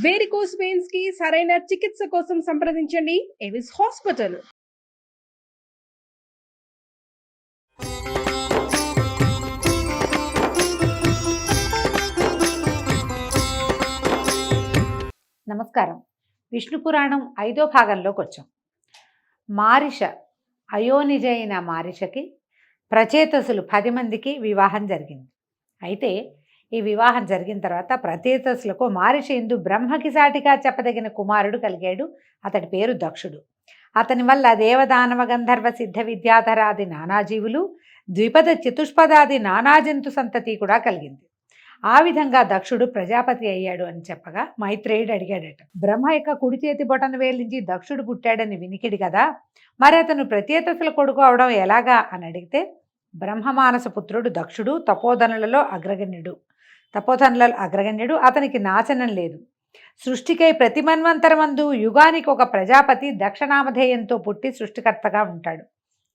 Varicose veins కి సరైన చికిత్స కోసం సంప్రదించండి ఎవిస్ హాస్పిటల్. నమస్కారం. విష్ణు పురాణం 5వ భాగంలోకి వచ్చాం. మారిష అయోనిజైన మారిషకి ప్రచేతసులు 10 మందికి వివాహం జరిగింది. అయితే ఈ వివాహం జరిగిన తర్వాత ప్రచేతసులకు మారిష ఎందు బ్రహ్మకి సాటిగా చెప్పదగిన కుమారుడు కలిగాడు. అతడి పేరు దక్షుడు. అతని వల్ల దేవదానవ గంధర్వ సిద్ధ విద్యాధరాది నానాజీవులు, ద్విపద చతుష్పదాది నానాజంతు సంతతి కూడా కలిగింది. ఆ విధంగా దక్షుడు ప్రజాపతి అయ్యాడు అని చెప్పగా మైత్రేయుడు అడిగాడట, బ్రహ్మ యొక్క కుడి చేతి బొటన వేలించి దక్షుడు పుట్టాడని వినికిడి కదా, మరి అతను ప్రచేతసుల కొడుకు అవడం ఎలాగా అని అడిగితే, బ్రహ్మమానస పుత్రుడు దక్షుడు తపోధనులలో అగ్రగణ్యుడు. అతనికి నాశనం లేదు. సృష్టికై ప్రతి మన్వంతరమందు యుగానికి ఒక ప్రజాపతి దక్షనామధేయంతో పుట్టి సృష్టికర్తగా ఉంటాడు.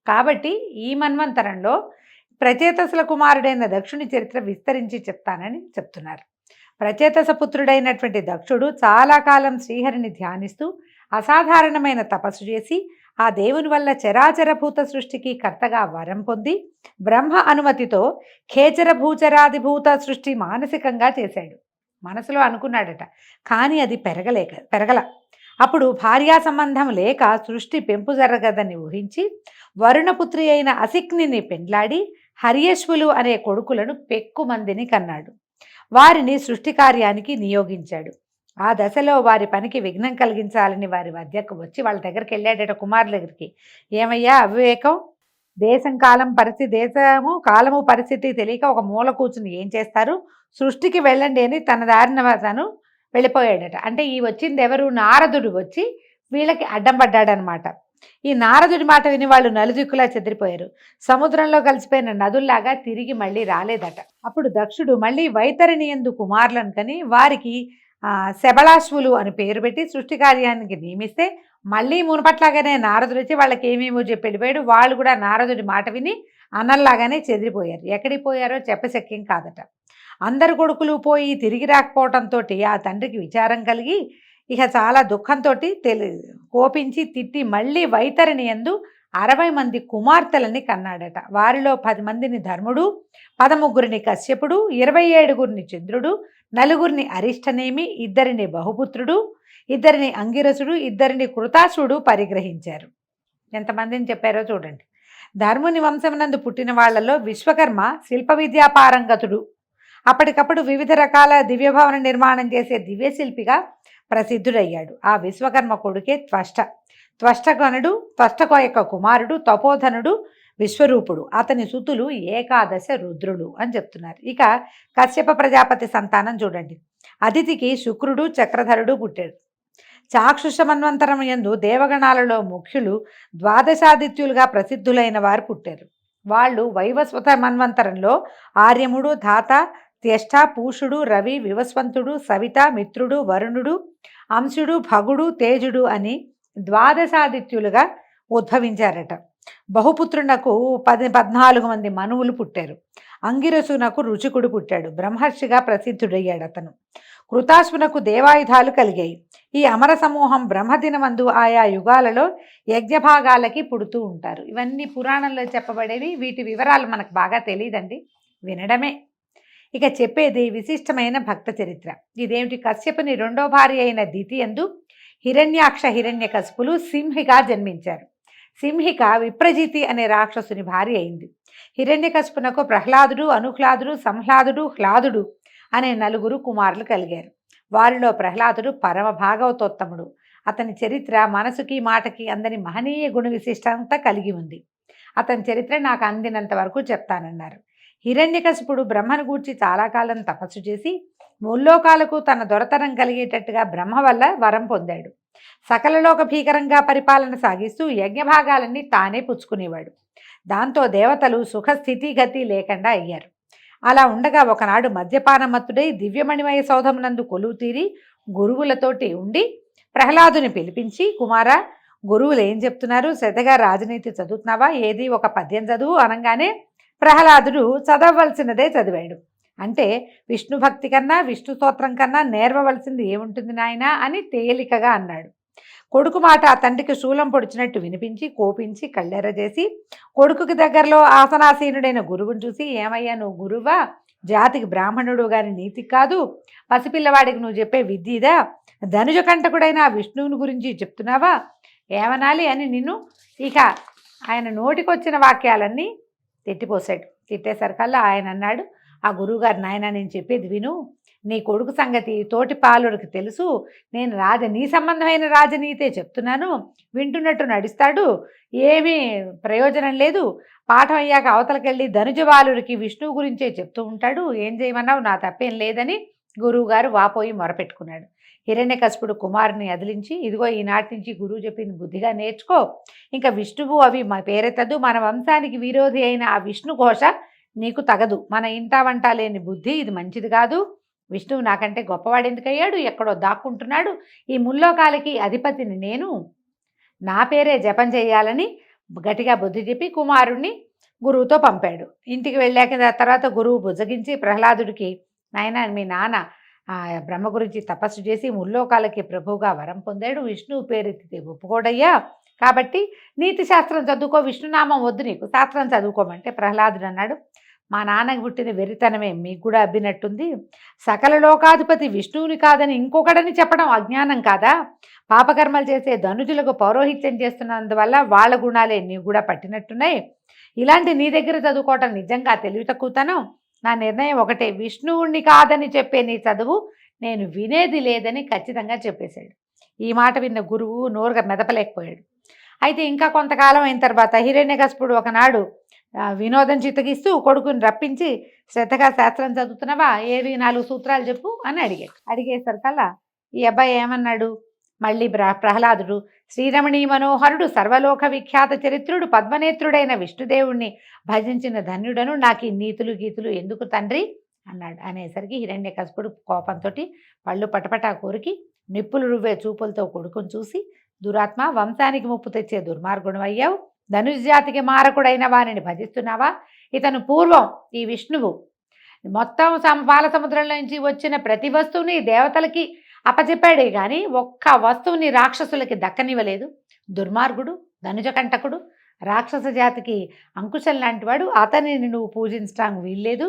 కాబట్టి ఈ మన్వంతరంలో ప్రచేతసుల కుమారుడైన దక్షుని చరిత్ర విస్తరించి చెప్తానని చెప్తున్నారు. ప్రచేతస పుత్రుడైనటువంటి దక్షుడు చాలా కాలం శ్రీహరిని ధ్యానిస్తూ అసాధారణమైన తపస్సు చేసి ఆ దేవుని వల్ల చరాచరభూత సృష్టికి కర్తగా వరం పొంది బ్రహ్మ అనుమతితో ఖేచర భూచరాదిభూత సృష్టి మానసికంగా చేశాడు. మనసులో అనుకున్నాడట, కానీ అది పెరగల. అప్పుడు భార్యా సంబంధం లేక సృష్టి పెంపు జరగదని ఊహించి వరుణపుత్రి అయిన అసిక్నిని పెండ్లాడి హర్యశ్వులు అనే కొడుకులను పెక్కుమందిని కన్నాడు. వారిని సృష్టి కార్యానికి నియోగించాడు. ఆ దశలో వారి పనికి విఘ్నం కలిగించాలని వారి వద్దకు వచ్చి వాళ్ళ దగ్గరికి వెళ్ళాడట, కుమారుల దగ్గరికి. ఏమయ్యా అవివేకం, దేశము కాలము పరిస్థితి తెలియక ఒక మూల కూర్చుని ఏం చేస్తారు, సృష్టికి వెళ్ళండి అని తన దారిన తను వెళ్ళిపోయాడట. అంటే ఈ వచ్చింది ఎవరు, నారదుడు వచ్చి వీళ్ళకి అడ్డం పడ్డాడనమాట. ఈ నారదుడి మాట విని వాళ్ళు నలుదిక్కులా చెదిరిపోయారు. సముద్రంలో కలిసిపోయిన నదుల్లాగా తిరిగి మళ్ళీ రాలేదట. అప్పుడు దక్షుడు మళ్ళీ వైతరిణి యందు కుమారులను కని వారికి శబళాశ్వులు అని పేరు పెట్టి సృష్టి కార్యానికి నియమిస్తే మళ్ళీ మునపట్లాగానే నారదుడు వచ్చి వాళ్ళకి ఏమేమో చెప్పి వెళ్ళిపోయాడు. వాళ్ళు కూడా నారదుడి మాట విని అన్నల్లాగానే చెదిరిపోయారు. ఎక్కడికి పోయారో చెప్పశక్యం కాదట. అందరు కొడుకులు పోయి తిరిగి రాకపోవడంతో ఆ తండ్రికి విచారం కలిగి ఇక చాలా దుఃఖంతో కోపించి తిట్టి మళ్ళీ వైతరిణి యందు 60 మంది కుమార్తెలని కన్నాడట. వారిలో 10 మందిని ధర్ముడు, 13 కశ్యపుడు, 27 చంద్రుడు, 4 అరిష్టనేమి, 2 బహుపుత్రుడు, 2 అంగిరసుడు, 2 కృతాసుడు పరిగ్రహించారు. ఎంతమందిని చెప్పారో చూడండి. ధర్ముని వంశమునందు పుట్టిన వాళ్లలో విశ్వకర్మ శిల్ప విద్యాపారంగతుడు. అప్పటికప్పుడు వివిధ రకాల దివ్యభవన నిర్మాణం చేసే దివ్యశిల్పిగా ప్రసిద్ధుడయ్యాడు. ఆ విశ్వకర్మ కొడుకే త్వష్టక యొక్క కుమారుడు తపోధనుడు విశ్వరూపుడు. అతని సుతులు 11 రుద్రులు అని చెప్తున్నారు. ఇక కశ్యప ప్రజాపతి సంతానం చూడండి. అదితికి శుక్రుడు చక్రధరుడు పుట్టాడు. చాక్షుష మన్వంతరం యందు దేవగణాలలో ముఖ్యులు 12 ప్రసిద్ధులైన వారు పుట్టారు. వాళ్ళు వైవస్వత మన్వంతరంలో ఆర్యముడు, ధాత, త్యష్ట, పూషుడు, రవి, వివస్వంతుడు, సవిత, మిత్రుడు, వరుణుడు, అంశుడు, భగుడు, తేజుడు అని 12 ఉద్భవించారట. బహుపుత్రునకు 14 మంది మనువులు పుట్టారు. అంగిరసునకు రుచికుడు పుట్టాడు. బ్రహ్మర్షిగా ప్రసిద్ధుడయ్యాడు అతను. కృతాశ్వునకు దేవాయుధాలు కలిగాయి. ఈ అమర సమూహం బ్రహ్మదినమందు ఆయా యుగాలలో యజ్ఞభాగాలకి పుడుతూ ఉంటారు. ఇవన్నీ పురాణంలో చెప్పబడేవి. వీటి వివరాలు మనకు బాగా తెలియదండి, వినడమే. ఇక చెప్పేది విశిష్టమైన భక్త చరిత్ర. ఇదేమిటి, కశ్యపుని 2వ భార్య అయిన దితి యందు హిరణ్యాక్ష హిరణ్యకశిపులు సింహిగా జన్మించారు. సింహిక విప్రజితి అనే రాక్షసుని భార్య అయింది. హిరణ్యకశిపునకు ప్రహ్లాదుడు, అనుహ్లాదుడు, సంహ్లాదుడు, హ్లాదుడు అనే 4 కుమారులు కలిగారు. వారిలో ప్రహ్లాదుడు పరమ భాగవతోత్తముడు. అతని చరిత్ర మనసుకి మాటకి అందని మహనీయ గుణ విశిష్టంతా కలిగి ఉంది. అతని చరిత్ర నాకు అందినంత వరకు చెప్తానన్నారు. హిరణ్యకశిపుడు బ్రహ్మను గూర్చి చాలా కాలం తపస్సు చేసి ముల్లోకాలకు తన దొరతనం కలిగేటట్టుగా బ్రహ్మ వల్ల వరం పొందాడు. సకలలోక భీకరంగా పరిపాలన సాగిస్తూ యజ్ఞభాగాలన్నీ తానే పుచ్చుకునేవాడు. దాంతో దేవతలు సుఖస్థితిగతి లేకుండా అయ్యారు. అలా ఉండగా ఒకనాడు మద్యపానమత్తుడై దివ్యమణిమయ సౌధమునందు కొలువు తీరి గురువులతోటి ఉండి ప్రహ్లాదుని పిలిపించి, కుమారా, గురువులు ఏం చెప్తున్నారు, శ్రద్ధగా రాజనీతి చదువుతున్నావా, ఏది ఒక పద్యం చదువు అనగానే ప్రహ్లాదుడు చదవవలసినదే చదివాడు. అంటే విష్ణు భక్తి కన్నా విష్ణు స్తోత్రం కన్నా నేర్వవలసింది ఏముంటుంది నాయనా అని తేలికగా అన్నాడు. కొడుకు మాట ఆ తండ్రికి శూలం పొడిచినట్టు వినిపించి కోపించి కళ్ళెర్రజేసి కొడుకుకి దగ్గరలో ఆసనాసీనుడైన గురువుని చూసి, ఏమయ్యా నువ్వు గురువా? జాతికి బ్రాహ్మణుడు గారి నీతి కాదు, పసిపిల్లవాడికి నువ్వు చెప్పే విద్యదా? ధనుజ కంటకుడైన ఆ విష్ణువుని గురించి చెప్తున్నావా? ఏమనాలి అని నిన్ను ఇక ఆయన నోటికొచ్చిన వాక్యాలన్నీ తిట్టిపోసాడు. తిట్టేసరికల్లా ఆయన అన్నాడు, ఆ గురువుగారు, నాయన నేను చెప్పేది విను, నీ కొడుకు సంగతి తోటి పాలుడికి తెలుసు, నేను నీ సంబంధమైన రాజనీతే చెప్తున్నాను, వింటున్నట్టు నడుస్తాడు, ఏమీ ప్రయోజనం లేదు, పాఠం అయ్యాక అవతలకెళ్ళి ధనుజబాలుడికి విష్ణువు గురించే చెప్తూ ఉంటాడు, ఏం చేయమన్నావు, నా తప్పేం లేదని గురువుగారు వాపోయి మొరపెట్టుకున్నాడు. హిరణ్యకశిపుడు కుమారుని అదిలించి, ఇదిగో ఈనాటి నుంచి గురువు చెప్పింది బుద్ధిగా నేర్చుకో, ఇంకా విష్ణువు అవి మా పేరెత్తదు, మన వంశానికి విరోధి అయిన ఆ విష్ణు ఘోష నీకు తగదు, మన ఇంటా వంట లేని బుద్ధి ఇది మంచిది కాదు, విష్ణువు నాకంటే గొప్పవాడు ఎందుకయ్యాడు, ఎక్కడో దాక్కుంటున్నాడు, ఈ ముల్లోకాలకి అధిపతిని నేను, నా పేరే జపం చేయాలని గట్టిగా బుద్ధి చెప్పి కుమారుణ్ణి గురువుతో పంపాడు. ఇంటికి వెళ్ళాక తర్వాత గురువు బుజ్జగించి ప్రహ్లాదుడికి, నాయన మీ నాన్న బ్రహ్మ గురించి తపస్సు చేసి ముల్లోకాలకి ప్రభువుగా వరం పొందాడు, విష్ణువు పేరెత్తితే ఒప్పుకోడయ్యా, కాబట్టి నీతి శాస్త్రం చదువుకో, విష్ణునామం వద్దు నీకు, శాస్త్రం చదువుకోమంటే ప్రహ్లాదుడు అన్నాడు, మా నాన్నకి పుట్టిన వెరితనమే మీకు కూడా అబ్బినట్టుంది, సకల లోకాధిపతి విష్ణువుని కాదని ఇంకొకడని చెప్పడం అజ్ఞానం కాదా? పాపకర్మలు చేసే ధనుజులకు పౌరోహిత్యం చేస్తున్నందువల్ల వాళ్ళ గుణాలే నీకు కూడా పట్టినట్టున్నాయి, ఇలాంటి నీ దగ్గర చదువుకోవటం నిజంగా తెలివి తక్కువతనం, నా నిర్ణయం ఒకటే, విష్ణువుణ్ణి కాదని చెప్పే నీ చదువు నేను వినేది లేదని ఖచ్చితంగా చెప్పేశాడు. ఈ మాట విన్న గురువు నోరుగా మెదపలేకపోయాడు. అయితే ఇంకా కొంతకాలం అయిన తర్వాత హిరణ్యకశిపుడు ఒకనాడు వినోదం చిత్తగిస్తూ కొడుకుని రప్పించి, శ్రద్ధగా శాస్త్రం చదువుతున్నావా, ఏవి 4 సూత్రాలు చెప్పు అని అడిగేసరికల్లా ఈ అబ్బాయి ఏమన్నాడు, మళ్ళీ ప్రహ్లాదుడు, శ్రీరమణీ మనోహరుడు సర్వలోక విఖ్యాత చరిత్రుడు పద్మనేత్రుడైన విష్ణుదేవుణ్ణి భజించిన ధన్యుడను, నాకు ఈ నీతులు గీతులు ఎందుకు తండ్రి అన్నాడు. అనేసరికి హిరణ్యకశిపుడు కోపంతో పళ్ళు పటపటా కోరికి నిప్పులు రువ్వే చూపులతో కొడుకుని చూసి, దురాత్మ, వంశానికి ముప్పు తెచ్చే దుర్మార్గుడు అయ్యావు, ధనుజాతికి మారకుడైన వారిని భజిస్తున్నావా? ఇతను పూర్వం ఈ విష్ణువు మొత్తం పాల సముద్రంలో నుంచి వచ్చిన ప్రతి వస్తువుని దేవతలకి అప్పచెప్పాడే కానీ ఒక్క వస్తువుని రాక్షసులకి దక్కనివ్వలేదు. దుర్మార్గుడు, ధనుజకంటకుడు, రాక్షస జాతికి అంకుశం లాంటివాడు, అతనిని నువ్వు పూజించడానికి వీల్లేదు,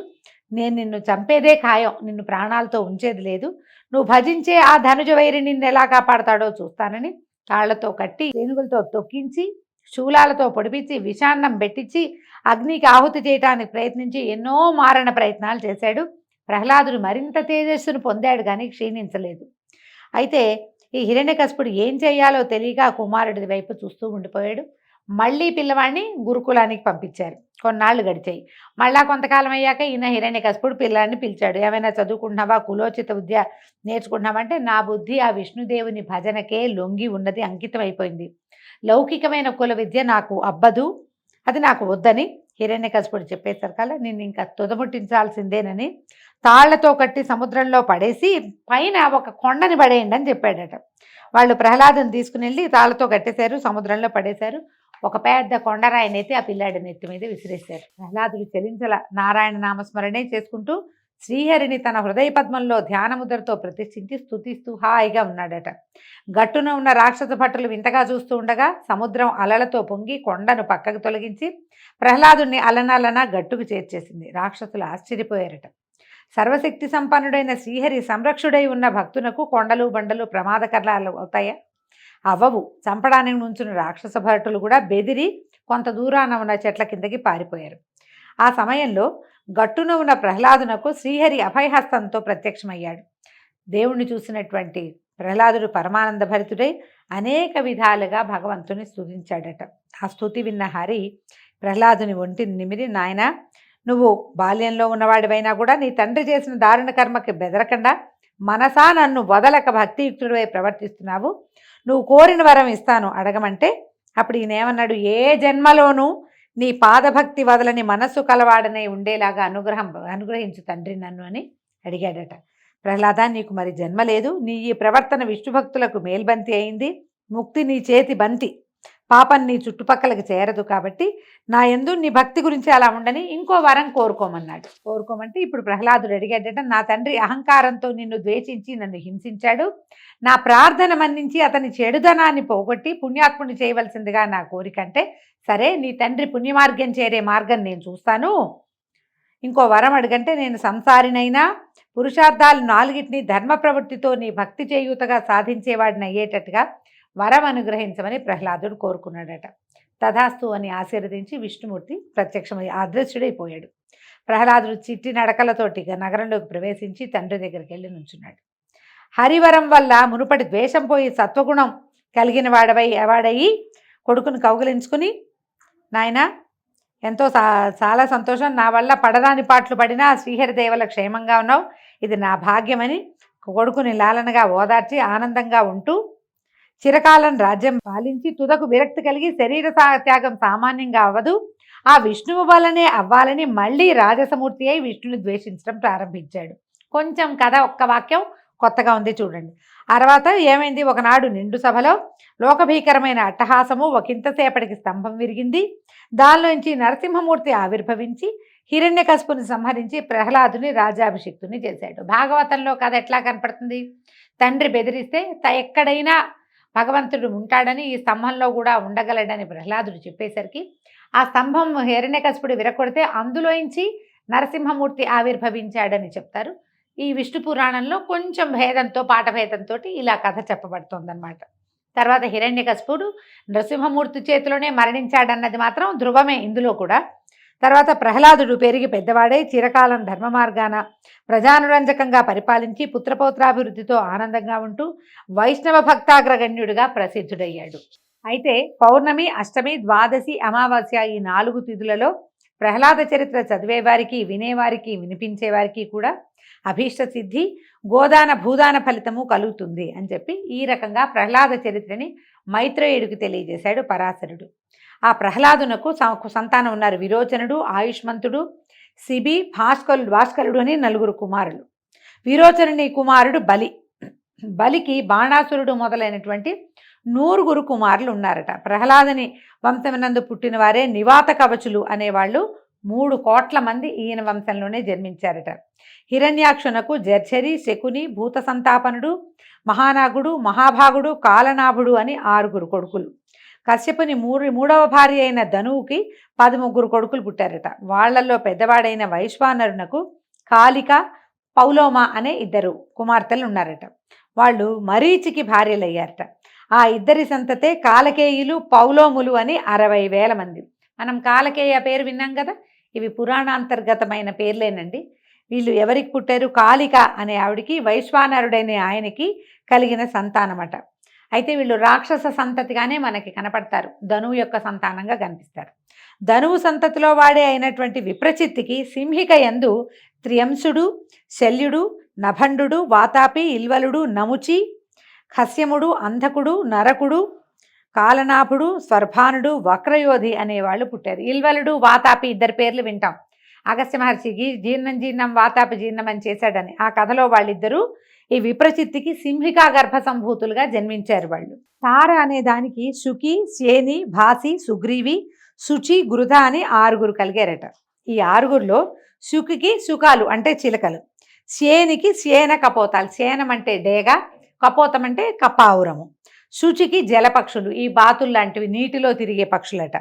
నేను నిన్ను చంపేదే ఖాయం, నిన్ను ప్రాణాలతో ఉంచేది లేదు, నువ్వు భజించే ఆ ధనుజ వైరి నిన్ను ఎలా కాపాడతాడో చూస్తానని తాళ్లతో కట్టి ఏనుగులతో తొక్కించి శూలాలతో పొడిపించి విషాన్నం పెట్టించి అగ్నికి ఆహుతి చేయడానికి ప్రయత్నించి ఎన్నో మారణ ప్రయత్నాలు చేశాడు. ప్రహ్లాదుడు మరింత తేజస్సును పొందాడు కానీ క్షీణించలేదు. అయితే ఈ హిరణ్యకశిపుడు ఏం చేయాలో తెలియక కుమారుడి వైపు చూస్తూ ఉండిపోయాడు. మళ్ళీ పిల్లవాడిని గురుకులానికి పంపించారు. కొన్నాళ్ళు గడిచాయి. మళ్ళా కొంతకాలం అయ్యాక ఈయన హిరణ్యకశిపుడు పిల్లాడిని పిలిచాడు. ఏమైనా చదువుకుంటున్నావా, కులోచిత విద్య నేర్చుకుంటున్నావంటే, నా బుద్ధి ఆ విష్ణుదేవుని భజనకే లొంగి ఉన్నది, అంకితం అయిపోయింది, లౌకికమైన కుల విద్య నాకు అబ్బదు, అది నాకు వద్దని హిరణ్యకశిపుడు చెప్పేసరికల్లా నిన్ను ఇంకా తుదముట్టించాల్సిందేనని తాళ్లతో కట్టి సముద్రంలో పడేసి పైన ఒక కొండని పడేయండి అని చెప్పాడట. వాళ్ళు ప్రహ్లాదుని తీసుకుని వెళ్ళి తాళ్లతో కట్టేశారు, సముద్రంలో పడేశారు. ఒక పెద్ద కొండరాయినైతే ఆ పిల్లాడి నెత్తి మీద విసిరేశారు. ప్రహ్లాదుడు చెలించల నారాయణ నామస్మరణే చేసుకుంటూ శ్రీహరిని తన హృదయ పద్మంలో ధ్యానముద్రతో ప్రతిష్ఠించి స్తుతిస్తూ హాయిగా ఉన్నాడట. గట్టున ఉన్న రాక్షస భటులు వింతగా చూస్తూ ఉండగా సముద్రం అలలతో పొంగి కొండను పక్కకు తొలగించి ప్రహ్లాదుని అలనలన గట్టుకు చేర్చేసింది. రాక్షసులు ఆశ్చర్యపోయారట. సర్వశక్తి సంపన్నుడైన శ్రీహరి సంరక్షుడై ఉన్న భక్తునకు కొండలు బండలు ప్రమాదకరాలు అవుతాయా? అవ్వవు. చంపడానికి నుంచిన రాక్షస భటులు కూడా బెదిరి కొంత దూరాన ఉన్న చెట్ల కిందకి పారిపోయారు. ఆ సమయంలో గట్టున ఉన్న ప్రహ్లాదునకు శ్రీహరి అభయహస్తంతో ప్రత్యక్షమయ్యాడు. దేవుణ్ణి చూసినటువంటి ప్రహ్లాదుడు పరమానంద భరితుడై అనేక విధాలుగా భగవంతుని స్తుతించాడట. ఆ స్తుతి విన్న హరి ప్రహ్లాదుని ఒంటిని నిమిరి, నాయన, నువ్వు బాల్యంలో ఉన్నవాడివైనా కూడా నీ తండ్రి చేసిన దారుణ కర్మకి బెదరకుండా మనసా నన్ను వదలక భక్తియుక్తుడివై ప్రవర్తిస్తున్నావు, నువ్వు కోరిన వరం ఇస్తాను అడగమంటే, అప్పుడు ఈయనేమన్నాడు, ఏ జన్మలోనూ నీ పాదభక్తి వదలని మనస్సు కలవాడనే ఉండేలాగా అనుగ్రహించు తండ్రి నన్ను అని అడిగాడట. ప్రహ్లాద, నీకు మరి జన్మ లేదు, నీ ఈ ప్రవర్తన విష్ణు భక్తులకు మేల్బంతి అయింది, ముక్తి నీ చేతి బంతి, పాపం నీ చుట్టుపక్కలకి చేరదు. కాబట్టి నా యందు నీ భక్తి గురించి అలా ఉండని ఇంకో వరం కోరుకోమన్నాడు. కోరుకోమంటే ఇప్పుడు ప్రహ్లాదుడు అడిగాడట, నా తండ్రి అహంకారంతో నిన్ను ద్వేషించి నన్ను హింసించాడు. నా ప్రార్థన మన్నించి అతని చెడుదనాన్ని పోగొట్టి పుణ్యాత్ముని చేయవలసిందిగా నా కోరిక. అంటే సరే, నీ తండ్రి పుణ్యమార్గం చేరే మార్గం నేను చూస్తాను. ఇంకో వరం అడుగంటే నేను సంసారినైనా పురుషార్థాలు 4టిని ధర్మ ప్రవృత్తితో నీ భక్తి చేయూతగా సాధించేవాడిని అయ్యేటట్టుగా వరం అనుగ్రహించమని ప్రహ్లాదుడు కోరుకున్నాడట. తథాస్తు అని ఆశీర్వదించి విష్ణుమూర్తి ప్రత్యక్షమై అదృశ్యుడైపోయాడు. ప్రహ్లాదుడు చిట్టి నడకలతోటి నగరంలోకి ప్రవేశించి తండ్రి దగ్గరికి వెళ్ళి నుంచున్నాడు. హరివరం వల్ల మునుపటి ద్వేషం పోయి సత్వగుణం కలిగిన వాడయి కొడుకును కౌగిలించుకుని, నాయన ఎంతో చాలా సంతోషం, నా వల్ల పడరాని పాటలు పడినా శ్రీహరిదేవల క్షేమంగా ఉన్నావు, ఇది నా భాగ్యమని కొడుకుని లాలనగా ఓదార్చి ఆనందంగా ఉంటూ చిరకాలం రాజ్యం పాలించి తుదకు విరక్తి కలిగి శరీర త్యాగం సామాన్యంగా అవ్వదు, ఆ విష్ణువు వల్లనే అవ్వాలని మళ్ళీ రాజసమూర్తి అయి విష్ణుని ద్వేషించడం ప్రారంభించాడు. కొంచెం కథ ఒక్క వాక్యం కొత్తగా ఉంది చూడండి. తర్వాత ఏమైంది, ఒకనాడు నిండు సభలో లోకభీకరమైన అట్టహాసము ఒకంతసేపటికి స్తంభం విరిగింది. దానిలోంచి నరసింహమూర్తి ఆవిర్భవించి హిరణ్యకశిపుని సంహరించి ప్రహ్లాదుని రాజ్యాభిషిక్తుని చేశాడు. భాగవతంలో కథ ఎట్లా కనపడుతుంది, తండ్రి బెదిరిస్తే ఎక్కడైనా భగవంతుడు ఉంటాడని ఈ స్తంభంలో కూడా ఉండగలడని ప్రహ్లాదుడు చెప్పేసరికి ఆ స్తంభం హిరణ్యకశిపుడు విరగొడితే అందులోంచి నరసింహమూర్తి ఆవిర్భవించాడని చెప్తారు. ఈ విష్ణు పురాణంలో కొంచెం భేదంతో పాఠభేదంతో ఇలా కథ చెప్పబడుతోందన్నమాట. తర్వాత హిరణ్యకశిపుడు నరసింహమూర్తి చేతిలోనే మరణించాడన్నది మాత్రం ధ్రువమే ఇందులో కూడా. తర్వాత ప్రహ్లాదుడు పెరిగి పెద్దవాడై చిరకాలం ధర్మ మార్గాన ప్రజానురంజకంగా పరిపాలించి పుత్రపౌత్రాభివృద్ధితో ఆనందంగా ఉంటూ వైష్ణవ భక్తాగ్రగణ్యుడిగా ప్రసిద్ధుడయ్యాడు. అయితే పౌర్ణమి, అష్టమి, ద్వాదశి, అమావాస్య ఈ 4 తిథులలో ప్రహ్లాద చరిత్ర చదివేవారికి, వినేవారికి, వినిపించేవారికి కూడా అభీష్ట సిద్ధి, గోదాన భూదాన ఫలితము కలుగుతుంది అని చెప్పి ఈ రకంగా ప్రహ్లాద చరిత్రని మైత్రేయుడికి తెలియజేశాడు పరాశరుడు. ఆ ప్రహ్లాదునకు సంతానం ఉన్నారు. విరోచనుడు, ఆయుష్మంతుడు, శిబి, భాస్కరుడు అని 4 కుమారులు. విరోచనుని కుమారుడు బలి. బలికి బాణాసురుడు మొదలైనటువంటి 100 కుమారులు ఉన్నారట. ప్రహ్లాదుని వంశమునందు పుట్టిన వారే నివాత కవచులు అనేవాళ్ళు 3 కోట్ల మంది ఈయన వంశంలోనే జన్మించారట. హిరణ్యాక్షునకు జర్ఝరి, శకుని, భూత సంతాపనుడు, మహానాగుడు, మహాభాగుడు, కాలనాభుడు అని 6 కొడుకులు. కశ్యపుని 3వ భార్య అయిన ధనువుకి 13 కొడుకులు పుట్టారట. వాళ్లలో పెద్దవాడైన వైశ్వానరునకు కాళిక, పౌలోమ అనే 2 కుమార్తెలు ఉన్నారట. వాళ్ళు మరీచికి భార్యలయ్యారట. ఆ 2 సంతతే కాలకేయులు, పౌలోములు అని 60,000 మంది. మనం కాలకేయ పేరు విన్నాం కదా, ఇవి పురాణాంతర్గతమైన పేర్లేనండి. వీళ్ళు ఎవరికి పుట్టారు, కాళిక అనే ఆవిడికి వైశ్వానరుడైన ఆయనకి కలిగిన సంతానమట. అయితే వీళ్ళు రాక్షస సంతతిగానే మనకి కనపడతారు, ధనువు యొక్క సంతానంగా కనిపిస్తారు. ధనువు సంతతిలో వాడే అయినటువంటి విప్రచిత్తికి సింహిక యందు త్రియంసుడు, శల్యుడు, నభండు, వాతాపి, ఇల్వలుడు, నముచి, ఖస్యముడు, అంధకుడు, నరకుడు, కాలనాభుడు, స్వర్భానుడు, వక్రయోధి అనేవాళ్ళు పుట్టారు. ఇల్వలుడు, వాతాపి 2 పేర్లు వింటాం. అగస్త్య మహర్షికి జీర్ణం వాతాపి జీర్ణం అని చేశాడని ఆ కథలో వాళ్ళిద్దరూ ఈ విప్రచిత్తికి సింహికా గర్భ సంభూతులుగా జన్మించారు. వాళ్ళు తార అనే దానికి శుకి, శేని, భాసి, సుగ్రీవి, శుచి, గృధ అని 6 కలిగారట. ఈ 6లో శుకికి శుకాలు అంటే చిలకలు, శేనికి శేన కపోతాలు, శేనం అంటే డేగ, కపోతం అంటే కపావురము, శుచికి జలపక్షులు, ఈ బాతులు లాంటివి నీటిలో తిరిగే పక్షులట.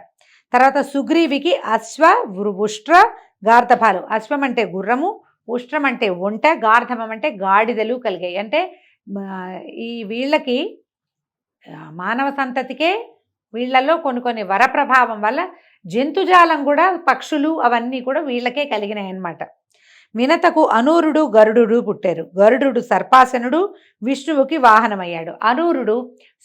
తర్వాత సుగ్రీవికి అశ్వ, ఉష్ట్ర, గార్ధపాలు, అశ్వం అంటే గుర్రము, ఉష్ట్రం అంటే ఒంట, గార్ధమం అంటే గాడిదలు కలిగాయి. అంటే ఈ వీళ్ళకి మానవ సంతతికే వీళ్ళల్లో కొన్ని వరప్రభావం వల్ల జంతుజాలం కూడా, పక్షులు అవన్నీ కూడా వీళ్ళకే కలిగినాయి అన్నమాట. వినతకు అనూరుడు, గరుడు పుట్టారు. గరుడు సర్పాసనుడు, విష్ణువుకి వాహనమయ్యాడు. అనూరుడు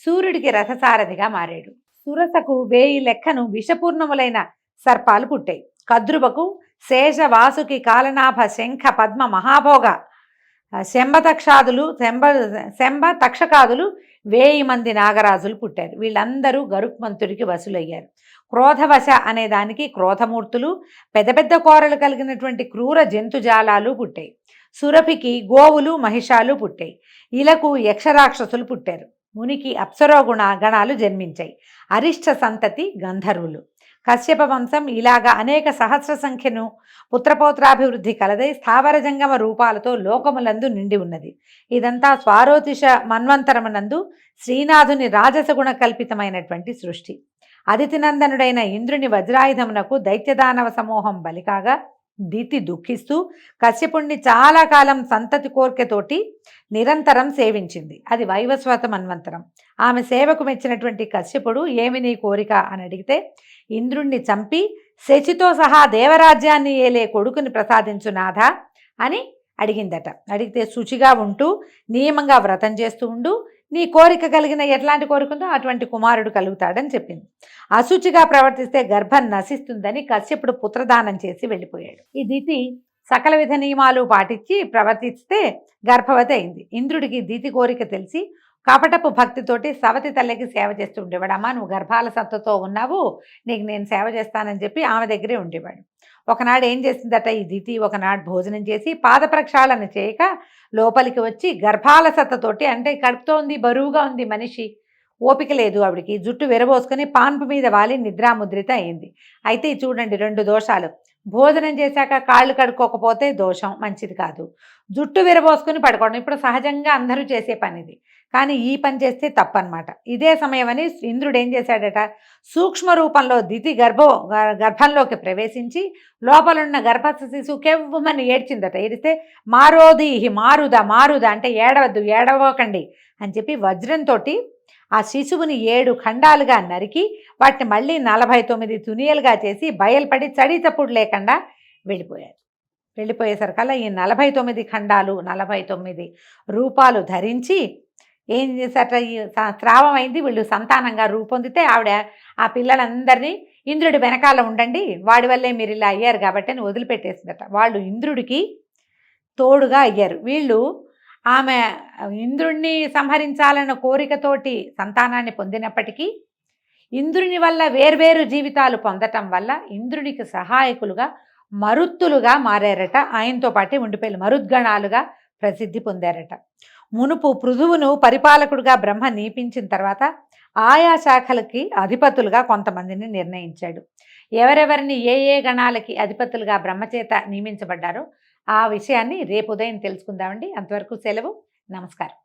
సూర్యుడికి రథసారథిగా మారాడు. సురసకు 1000 లెక్కను విషపూర్ణములైన సర్పాలు పుట్టాయి. కద్రువకు శేష, వాసుకి, కాలనాభ, శంఖ, పద్మ, మహాభోగ, శంభ తక్షకాదులు 1000 మంది నాగరాజులు పుట్టారు. వీళ్ళందరూ గరుక్మంతుడికి వసులయ్యారు. క్రోధవశ అనే దానికి క్రోధమూర్తులు, పెద్ద పెద్ద కోరలు కలిగినటువంటి క్రూర జంతుజాలాలు పుట్టాయి. సురభికి గోవులు, మహిషాలు పుట్టాయి. ఇలకు యక్షరాక్షసులు పుట్టారు. మునికి అప్సరో గణాలు జన్మించాయి. అరిష్ట సంతతి గంధర్వులు. కశ్యప వంశం ఇలాగా అనేక సహస్ర సంఖ్యను పుత్రపౌత్రాభివృద్ధి కలదై స్థావర జంగమ రూపాలతో లోకములందు నిండి ఉన్నది. ఇదంతా స్వారోతిష మన్వంతరమునందు శ్రీనాథుని రాజసగుణ కల్పితమైనటువంటి సృష్టి. అదితినందనుడైన ఇంద్రుని వజ్రాయుధమునకు దైత్యదానవ సమూహం బలికాగా దితి దుఃఖిస్తూ కశ్యపుణ్ణి చాలా కాలం సంతతి కోర్కెతోటి నిరంతరం సేవించింది. అది వైవస్వత మన్వంతరం. ఆమె సేవకు మెచ్చినటువంటి కశ్యపుడు ఏమి నీ కోరిక అని అడిగితే, ఇంద్రుణ్ణి చంపి శచితో సహా దేవరాజ్యాన్ని ఏలే కొడుకుని ప్రసాదించు నాథ అని అడిగిందట. అడిగితే శుచిగా ఉంటూ నియమంగా వ్రతం చేస్తూ ఉండు, నీ కోరిక కలిగిన ఎట్లాంటి కోరిక ఉందో అటువంటి కుమారుడు కలుగుతాడని చెప్పింది. అశుచిగా ప్రవర్తిస్తే గర్భం నశిస్తుందని కశ్యపుడు పుత్రదానం చేసి వెళ్ళిపోయాడు. ఈ దితి సకల విధ నియమాలు పాటించి ప్రవర్తిస్తే గర్భవతి అయింది. ఇంద్రుడికి దితి కోరిక తెలిసి కపటపు భక్తితోటి సవతి తల్లికి సేవ చేస్తూ ఉండేవాడు. అమ్మ, నువ్వు గర్భాల సత్తతో ఉన్నావు, నీకు నేను సేవ చేస్తానని చెప్పి ఆమె దగ్గరే ఉండేవాడు. ఒకనాడు ఏం చేసిందట ఈ దితి, ఒకనాడు భోజనం చేసి పాద ప్రక్షాళన చేయక లోపలికి వచ్చి గర్భాల సత్తతోటి, అంటే కడుపుతో ఉంది, బరువుగా ఉంది మనిషి, ఓపిక లేదు ఆవిడికి, జుట్టు విరబోసుకొని పాన్పు మీద వాలి నిద్రాముద్రిత అయింది. అయితే చూడండి, 2 దోషాలు. భోజనం చేశాక కాళ్ళు కడుక్కోకపోతే దోషం, మంచిది కాదు. జుట్టు విరబోసుకొని పడుకోవడం ఇప్పుడు సహజంగా అందరూ చేసే పనిది, కానీ ఈ పని చేస్తే తప్పనమాట. ఇదే సమయమని ఇంద్రుడు ఏం చేశాడట, సూక్ష్మ రూపంలో దితి గర్భంలోకి ప్రవేశించి లోపలున్న గర్భస్థ శిశువు కెవ్వమని ఏడ్చిందట. ఏడిస్తే మారోదీహి మారుద అంటే ఏడవద్దు, ఏడవకండి అని చెప్పి వజ్రంతో ఆ శిశువుని 7 ఖండాలుగా నరికి వాటిని మళ్ళీ 49 తునియలుగా చేసి బయలుపడి చడి చప్పుడు లేకుండా వెళ్ళిపోయారు. వెళ్ళిపోయేసరికల్లా ఈ 49 ఖండాలు 49 రూపాలు ధరించి ఏం చేశారట, ఈ స్రావం అయింది, వీళ్ళు సంతానంగా రూపొందితే ఆవిడ ఆ పిల్లలందరినీ ఇంద్రుడి వెనకాల ఉండండి, వాడి వల్లే మీరు ఇలా అయ్యారు కాబట్టి అని వదిలిపెట్టేసిందట. వాళ్ళు ఇంద్రుడికి తోడుగా అయ్యారు. వీళ్ళు ఆమె ఇంద్రుణ్ణి సంహరించాలన్న కోరికతోటి సంతానాన్ని పొందినప్పటికీ ఇంద్రుని వల్ల వేర్వేరు జీవితాలు పొందటం వల్ల ఇంద్రునికి సహాయకులుగా మరుత్తులుగా మారారట. ఆయనతో పాటే ఉండిపోయి మరుద్గణాలుగా ప్రసిద్ధి పొందారట. మునుపు పృథువును పరిపాలకుడుగా బ్రహ్మ నియమించిన తర్వాత ఆయా శాఖలకి అధిపతులుగా కొంతమందిని నిర్ణయించాడు. ఎవరెవరిని ఏ ఏ గణాలకి అధిపతులుగా బ్రహ్మచేత నియమించబడ్డారో ఆ విషయాన్ని రేపు ఉదయం తెలుసుకుందామండి. అంతవరకు సెలవు. నమస్కారం.